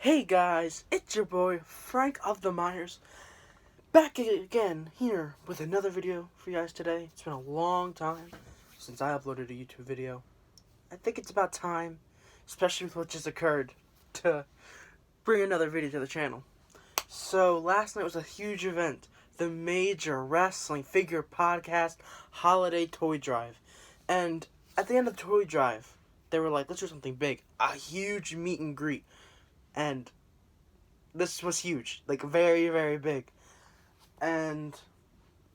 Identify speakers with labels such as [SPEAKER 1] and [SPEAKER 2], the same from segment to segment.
[SPEAKER 1] Hey guys, it's your boy Frank of the Myers, back again here with another video for you guys today. It's been a long time since I uploaded a YouTube video. I think it's about time, especially with what just occurred, to bring another video to the channel. So last night was a huge event, the Major Wrestling Figure Podcast Holiday Toy Drive. And at the end of the toy drive, they were like, let's do something big, a huge meet and greet. And this was huge, like very, very big. And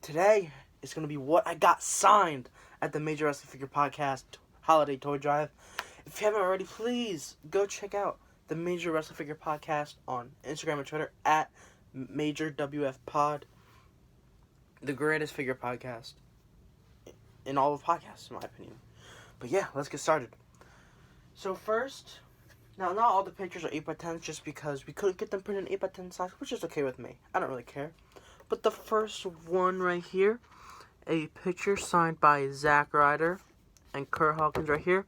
[SPEAKER 1] today is going to be what I got signed at the Major Wrestling Figure Podcast Holiday Toy Drive. If you haven't already, please go check out the Major Wrestling Figure Podcast on Instagram and Twitter at MajorWFPod. The greatest figure podcast in all of podcasts, in my opinion. But yeah, let's get started. So first, now, not all the pictures are 8x10s just because we couldn't get them printed in 8x10 size, which is okay with me. I don't really care. But the first one right here, a picture signed by Zack Ryder and Kurt Hawkins right here.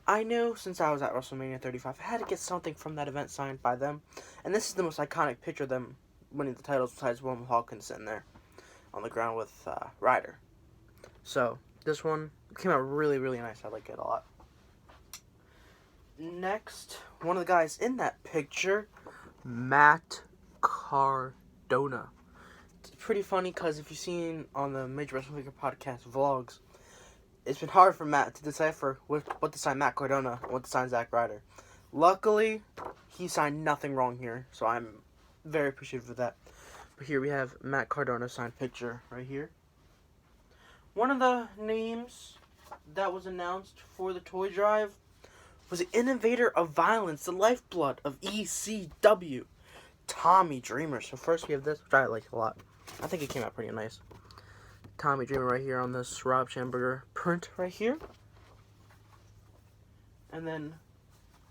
[SPEAKER 1] I know since I was at WrestleMania 35, I had to get something from that event signed by them. And this is the most iconic picture of them winning the titles besides one with Hawkins sitting there on the ground with Ryder. So, this one came out really, really nice. I like it a lot. Next, one of the guys in that picture, Matt Cardona. It's pretty funny because if you've seen on the Major Wrestling Figure Podcast vlogs, it's been hard for Matt to decipher what to sign Matt Cardona and what to sign Zack Ryder. Luckily, he signed nothing wrong here, so I'm very appreciative of that. But here we have Matt Cardona signed picture right here. One of the names that was announced for the toy drive was the innovator of violence, the lifeblood of ECW, Tommy Dreamer. So first we have this, which I like a lot. I think it came out pretty nice. Tommy Dreamer right here on this Rob Schamberger print right here. And then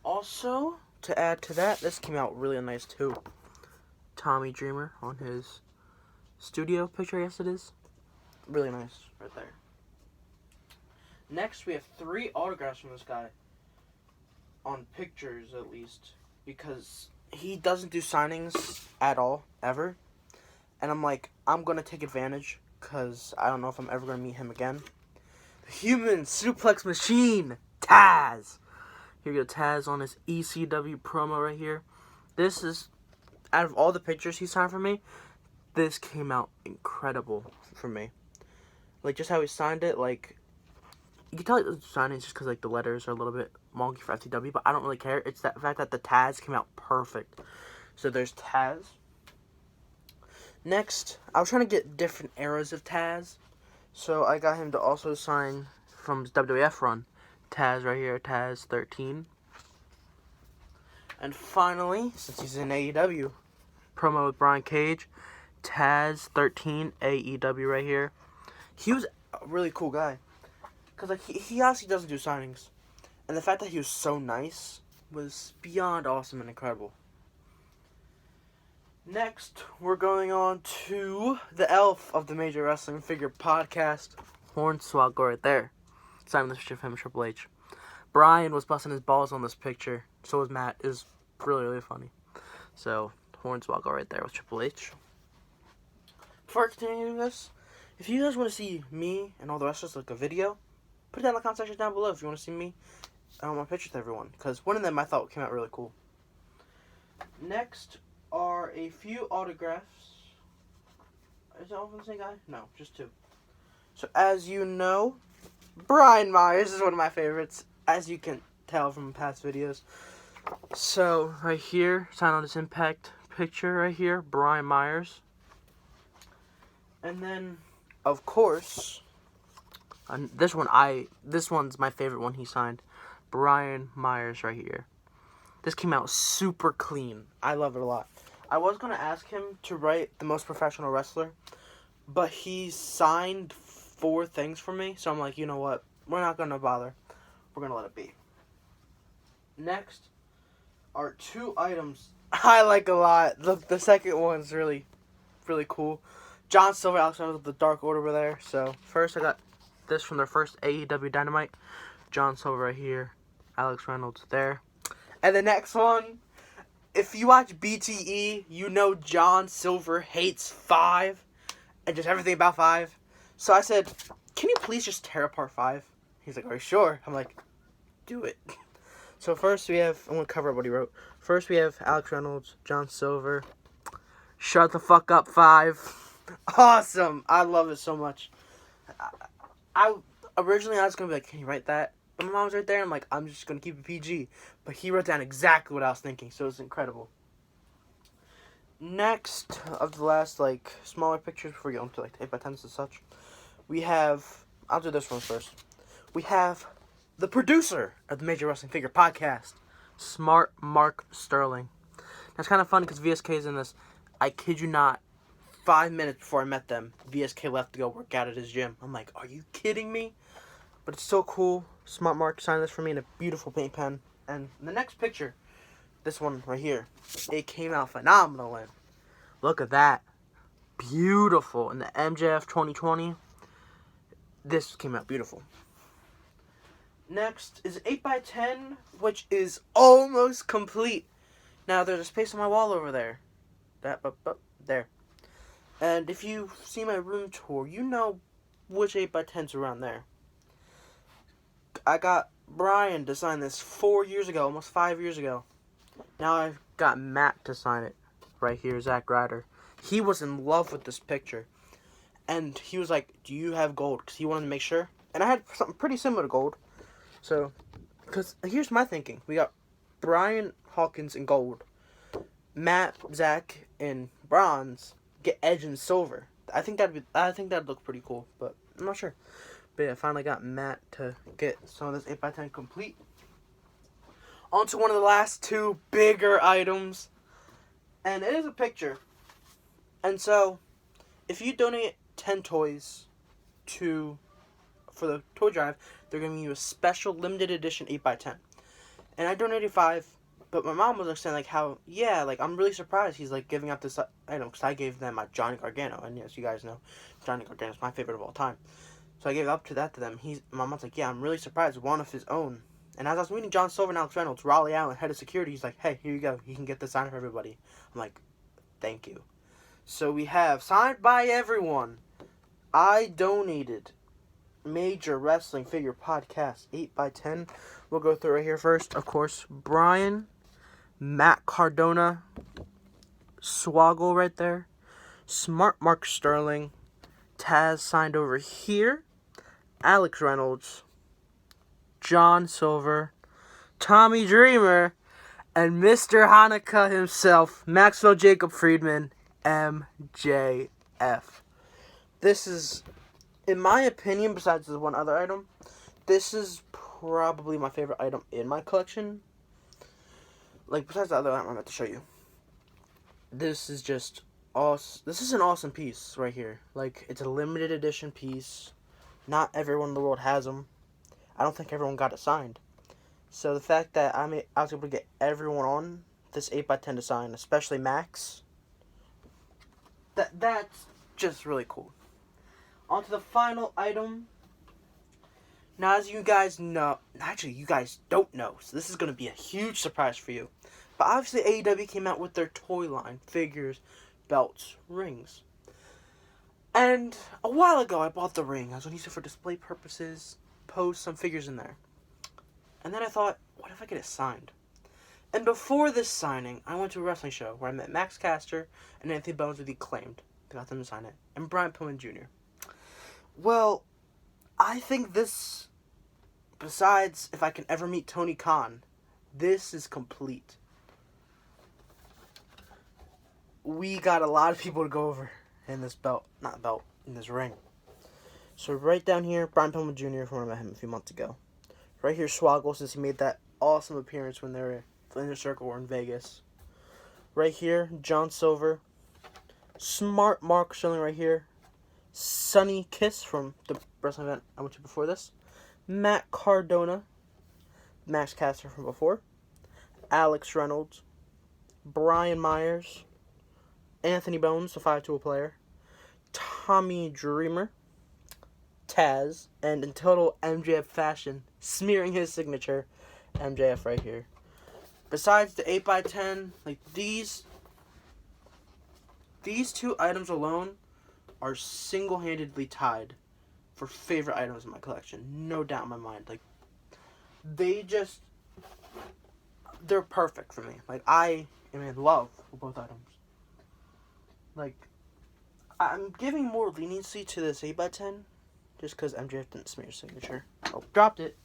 [SPEAKER 1] also, to add to that, this came out really nice too. Tommy Dreamer on his studio picture, I guess it is. Really nice right there. Next we have 3 autographs from this guy. On pictures, at least, because he doesn't do signings at all, ever. And I'm like, I'm going to take advantage, because I don't know if I'm ever going to meet him again. The Human Suplex Machine, Taz. Here we go, Taz on his ECW promo right here. This is, out of all the pictures he signed for me, this came out incredible for me. Like, just how he signed it, like, you can tell it's signings just because, like, the letters are a little bit wonky for FTW, but I don't really care. It's that fact that the Taz came out perfect. So there's Taz. Next, I was trying to get different eras of Taz, so I got him to also sign from his WWF run. Taz right here, Taz 13. And finally, since he's in AEW, promo with Brian Cage, Taz 13, AEW right here. He was a really cool guy. Because, like, he honestly doesn't do signings. And the fact that he was so nice was beyond awesome and incredible. Next, we're going on to the elf of the Major Wrestling Figure Podcast, Hornswoggle right there. Signed this picture of him and Triple H. Brian was busting his balls on this picture. So was Matt. It was really, really funny. So, Hornswoggle right there with Triple H. Before I continue this, if you guys want to see me and all the rest of us like a video, put it down in the comment section down below if you want to see me. I want my pictures with everyone, because one of them I thought came out really cool. Next are a few autographs. Is that all from the same guy? No, just 2. So as you know, Brian Myers is one of my favorites, as you can tell from past videos. So right here, sign on this Impact picture right here, Brian Myers. And then, of course, this one's my favorite one he signed. Brian Myers right here. This came out super clean. I love it a lot. I was going to ask him to write the most professional wrestler, but he signed 4 things for me, so I'm like, you know what? We're not going to bother. We're going to let it be. Next are 2 items I like a lot. The second one's really, really cool. John Silver, Alex Reynolds with the Dark Order over there. So, first I got this from their first AEW Dynamite. John Silver right here. Alex Reynolds there. And the next one if you watch BTE, you know John Silver hates 5 and just everything about 5. So I said, can you please just tear apart 5? He's like, are you sure? I'm like, do it. So first we have, I'm going to cover up what he wrote. First we have Alex Reynolds, John Silver. Shut the fuck up, 5. Awesome. I love it so much. I originally I was going to be like, can you write that? But my mom's right there. I'm like, I'm just going to keep it PG. But he wrote down exactly what I was thinking. So it's incredible. Next of the last, like, smaller pictures before we go into, like, 8x10s and such. We have, I'll do this one first. We have the producer of the Major Wrestling Figure Podcast, Smart Mark Sterling. That's kind of fun because VSK is in this. I kid you not, 5 minutes before I met them, VSK left to go work out at his gym. I'm like, are you kidding me? But it's so cool. Smart Mark signed this for me in a beautiful paint pen. And the next picture, this one right here, it came out phenomenal in. Look at that. Beautiful. In the MJF 2020, this came out beautiful. Next is 8x10, which is almost complete. Now, there's a space on my wall over there. There. And if you see my room tour, you know which 8x10's around there. I got Brian to sign this 4 years ago, almost 5 years ago. Now I've got Matt to sign it. Right here, Zack Ryder. He was in love with this picture. And he was like, do you have gold? Because he wanted to make sure. And I had something pretty similar to gold. So, because here's my thinking. We got Brian Hawkins in gold. Matt, Zach, in bronze. Get Edge in silver. I think that'd look pretty cool, but I'm not sure. But yeah, I finally got Matt to get some of this 8x10 complete. On to one of the last 2 bigger items. And it is a picture. And so, if you donate 10 toys for the toy drive, they're giving you a special limited edition 8x10. And I donated 5, but my mom was like saying, like, how, yeah, like, I'm really surprised he's, like, giving out this item, because I gave them my Johnny Gargano, and as you guys know, Johnny Gargano is my favorite of all time. So I gave up to them. My mom's like, yeah, I'm really surprised, one of his own. And as I was meeting John Silver and Alex Reynolds, Raleigh Allen, head of security, he's like, hey, here you go, you can get this signed for everybody. I'm like, thank you. So we have, signed by everyone, I donated Major Wrestling Figure Podcast 8x10. We'll go through right here first. Of course, Brian, Matt Cardona, Swoggle right there, Smart Mark Sterling, Taz signed over here, Alex Reynolds, John Silver, Tommy Dreamer, and Mr. Hanukkah himself, Maxwell Jacob Friedman, MJF. This is, in my opinion, besides the one other item, this is probably my favorite item in my collection. Like, besides the other item I'm about to show you. This is just awesome. This is an awesome piece right here. Like, it's a limited edition piece. Not everyone in the world has them. I don't think everyone got it signed. So the fact that I was able to get everyone on this 8x10 to sign, especially Max, that's just really cool. On to the final item. Now, as you guys know, actually, you guys don't know, so this is going to be a huge surprise for you. But obviously, AEW came out with their toy line, figures, belts, rings. And a while ago, I bought the ring. I was going to use it for display purposes, post some figures in there. And then I thought, what if I get it signed? And before this signing, I went to a wrestling show where I met Max Caster and Anthony Bones with Acclaimed. I got them to sign it. And Brian Pillman Jr. Well, I think this, besides if I can ever meet Tony Khan, this is complete. We got a lot of people to go over in this in this ring. So right down here, Brian Pillman Jr. from when I met him a few months ago. Right here, Swoggle, since he made that awesome appearance when they were in the circle or in Vegas. Right here, John Silver. Smart Mark Sterling right here. Sunny Kiss from the wrestling event I went to before this. Matt Cardona. Max Caster from before. Alex Reynolds. Brian Myers. Anthony Bones, the 5-tool player. Tommy Dreamer. Taz. And in total MJF fashion, smearing his signature, MJF right here. besides the 8x10, like these two items alone are single-handedly tied for favorite items in my collection. No doubt in my mind. Like, they're perfect for me. Like, I am in love with both items. Like, I'm giving more leniency to this 8x10 just because MJF didn't smear his signature. Oh, dropped it.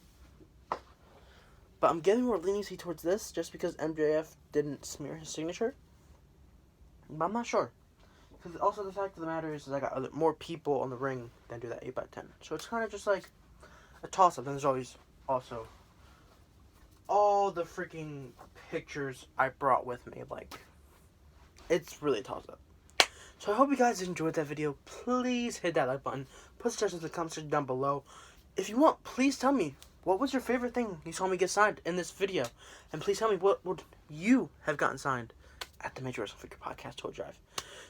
[SPEAKER 1] But I'm giving more leniency towards this just because MJF didn't smear his signature. But I'm not sure. Because also the fact of the matter is I got more people on the ring than do that 8x10. So it's kind of just like a toss-up. Then there's always also all the freaking pictures I brought with me. Like, it's really a toss-up. So I hope you guys enjoyed that video. Please hit that like button. Put suggestions in the comment section down below. If you want, please tell me, what was your favorite thing you saw me get signed in this video? And please tell me what would you have gotten signed at the Major Wrestling Figure Podcast Toy Drive.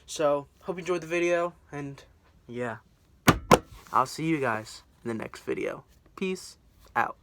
[SPEAKER 1] So, hope you enjoyed the video, and yeah, I'll see you guys in the next video. Peace out.